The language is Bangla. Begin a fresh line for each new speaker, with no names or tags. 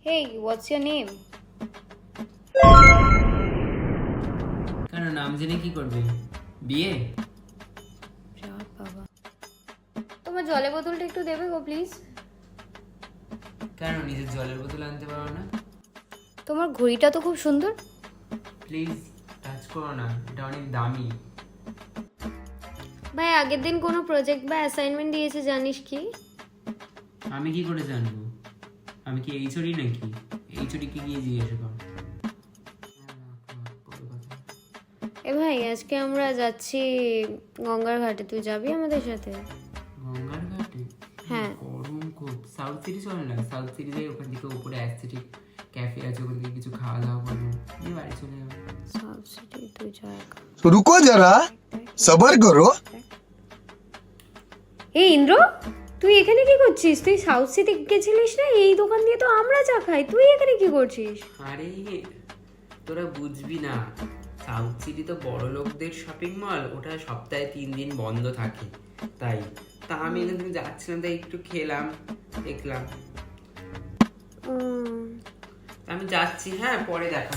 Hey, what's your name?
কেন নাম জেনে কি করবে? বিয়ে?
রাত বাবা। তোমার জলের বোতলটা একটু দেবে গো প্লিজ।
কেন নিজের জলের বোতল আনতে পারো না?
তোমার ঘড়িটা তো খুব সুন্দর।
প্লিজ টাচ করো না, এটা অনেক দামি।
ভাই আগের দিন কোনো প্রজেক্ট বা অ্যাসাইনমেন্ট দিয়েছে জানিস কি?
আমি কি করে জানবো? আমি কি এইচওডি নাকি? এইচওডি কে গিয়ে জিজ্ঞেস করো।
এ ভাই আজকে আমরা যাচ্ছি গঙ্গার ঘাটে, তুই যাবি আমাদের সাথে?
গঙ্গার ঘাটে?
হ্যাঁ।
গরম খুব। সাউথ সিটি চলে না? সাউথ সিটি যাই, ওখান থেকে উপরে অ্যাস্থেটিক ক্যাফে আছে, ওখান থেকে কিছু খাওয়া দাওয়া করবো, দিয়ে বাড়ি চলে যাবো।
সাউথ সিটি তুই যা একা।
तो रुको जरा सबर करो।
এই ইন্দ্র, তুই এখানে কি করছিস? তুই সাউথ সিটি গেছিলিস না? এই দোকান দিয়ে তো আমরা চা খাই, তুই এখানে কি করছিস?
আরে তোরা বুঝবি না, সাউথ সিটি তো বড় লোকদের শপিং মল, ওটা সপ্তাহে 3 দিন বন্ধ থাকে। তাই আমি এখান থেকে যাচ্ছিলাম, তাই একটু খেলাম, দেখলাম।
উম,
আমি যাচ্ছি, হ্যাঁ পরে দেখা।